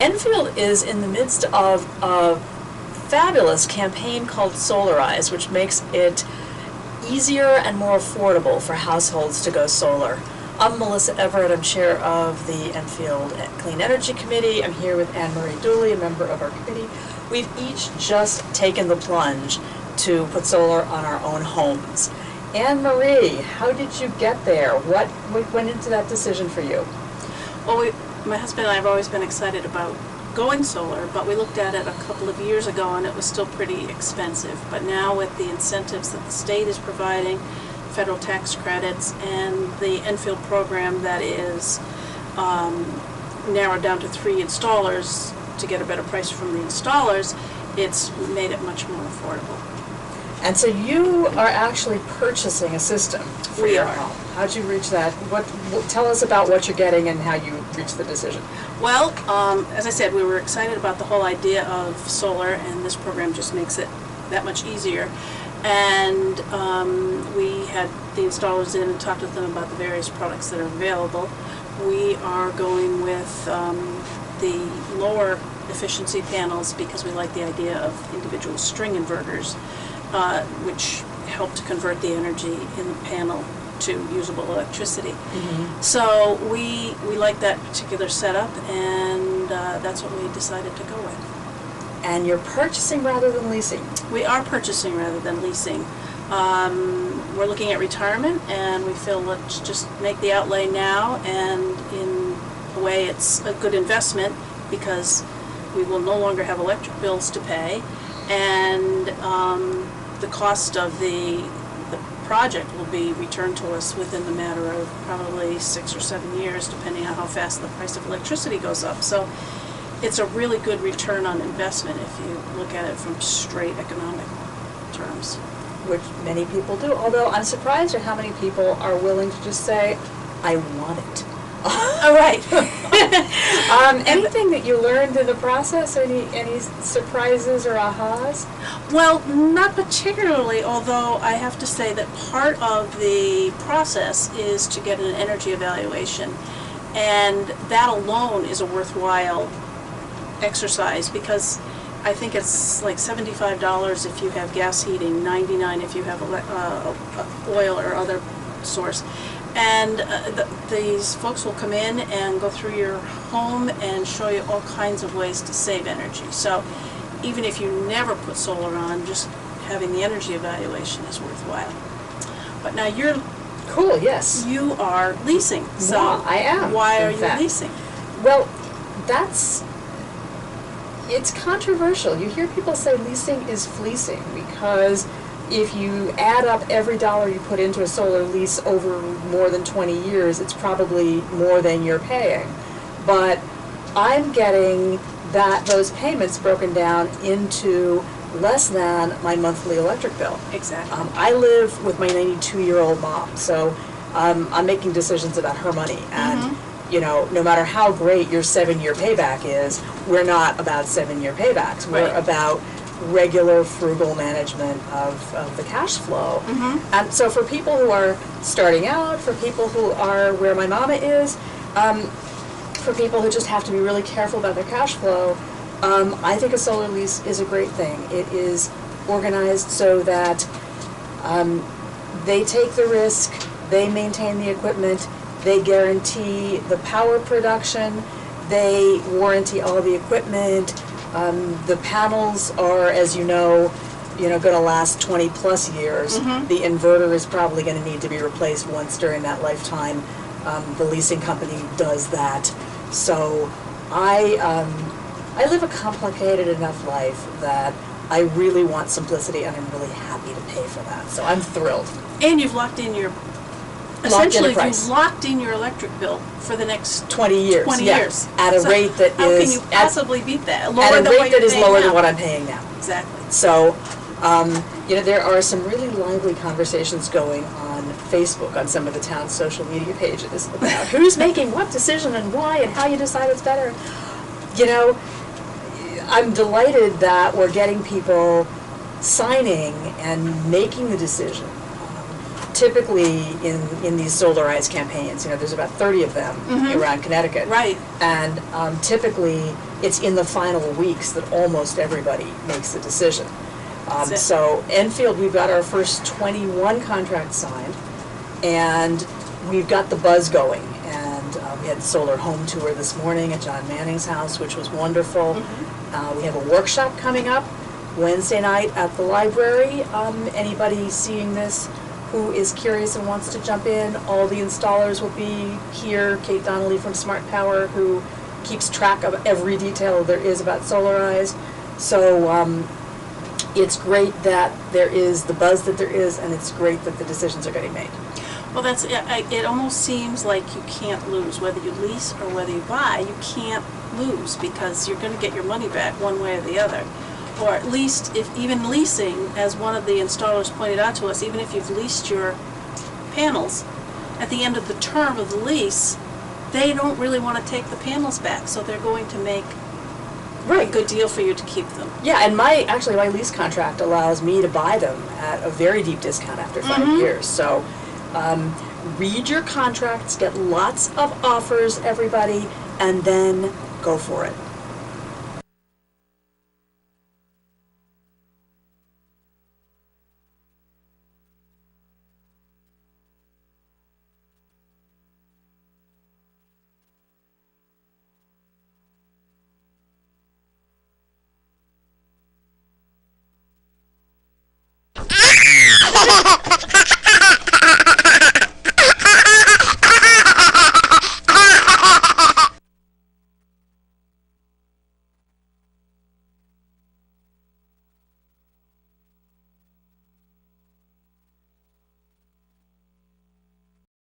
Enfield is in the midst of a fabulous campaign called Solarize, which makes it easier and more affordable for households to go solar. I'm Melissa Everett. I'm chair of the Enfield Clean Energy Committee. I'm here with Anne Marie Dooley, a member of our committee. We've each just taken the plunge to put solar on our own homes. Anne Marie, how did you get there? What went into that decision for you? Well, my husband and I have always been excited about going solar, but we looked at it a couple of years ago and it was still pretty expensive. But now with the incentives that the state is providing, federal tax credits, and the Enfield program that is narrowed down to 3 installers to get a better price from the installers, it's made it much more affordable. And so you are actually purchasing a system for your home. How'd you reach that? Tell us about what you're getting and how you reached the decision. Well, as I said, we were excited about the whole idea of solar, and this program just makes it that much easier. And we had the installers in and talked with them about the various products that are available. We are going with the lower efficiency panels because we like the idea of individual string inverters, which help to convert the energy in the panel to usable electricity. Mm-hmm. So we like that particular setup, and that's what we decided to go with. And you're purchasing rather than leasing? We are purchasing rather than leasing. We're looking at retirement, and we feel let's just make the outlay now, and in a way it's a good investment because we will no longer have electric bills to pay, and the cost of the project will be returned to us within the matter of probably 6 or 7 years, depending on how fast the price of electricity goes up. So it's a really good return on investment if you look at it from straight economic terms. Which many people do, although I'm surprised at how many people are willing to just say, I want it. All right. Anything that you learned in the process, any surprises or ahas? Well, not particularly, although I have to say that part of the process is to get an energy evaluation, and that alone is a worthwhile exercise because I think it's like $75 if you have gas heating, $99 if you have oil or other source. And these folks will come in and go through your home and show you all kinds of ways to save energy. So even if you never put solar on, just having the energy evaluation is worthwhile. But now you're... Cool, yes. You are leasing. So yeah, I am. Why are you leasing? Well, it's controversial. You hear people say leasing is fleecing because if you add up every dollar you put into a solar lease over more than 20 years, it's probably more than you're paying. But I'm getting those payments broken down into less than my monthly electric bill. Exactly. I live with my 92-year-old mom, so I'm making decisions about her money. And you know, no matter how great your 7-year payback is, we're not about 7-year paybacks. We're about regular frugal management of the cash flow. Mm-hmm. And so for people who are starting out, for people who are where my mama is, for people who just have to be really careful about their cash flow, I think a solar lease is a great thing. It is organized so that they take the risk, they maintain the equipment, they guarantee the power production, they warranty all the equipment. The panels are, as you know, going to last 20 plus years. Mm-hmm. The inverter is probably going to need to be replaced once during that lifetime. The leasing company does that. So I live a complicated enough life that I really want simplicity, and I'm really happy to pay for that. So I'm thrilled. And you've locked in your essentially, you've locked in your electric bill for the next 20 years. 20 years. At a rate that how is... How can you possibly beat that? At a rate that is lower than what I'm paying now. Exactly. So, there are some really lively conversations going on Facebook on some of the town's social media pages about who's making what decision and why and how you decide it's better. I'm delighted that we're getting people signing and making the decision typically in these solarized campaigns, there's about 30 of them around Connecticut. Right. And typically, it's in the final weeks that almost everybody makes the decision. That's it. So Enfield, we've got our first 21 contracts signed, and we've got the buzz going. And we had the solar home tour this morning at John Manning's house, which was wonderful. We have a workshop coming up Wednesday night at the library. Anybody seeing this who is curious and wants to jump in, all the installers will be here. Kate Donnelly from Smart Power, who keeps track of every detail there is about Solarize. So it's great that there is the buzz that there is, and it's great that the decisions are getting made. Well, it almost seems like you can't lose. Whether you lease or whether you buy, you can't lose because you're going to get your money back one way or the other. Or at least, if even leasing, as one of the installers pointed out to us, even if you've leased your panels, at the end of the term of the lease, they don't really want to take the panels back, so they're going to make a good deal for you to keep them. Yeah, and my lease contract allows me to buy them at a very deep discount after 5 years. So read your contracts, get lots of offers, everybody, and then go for it.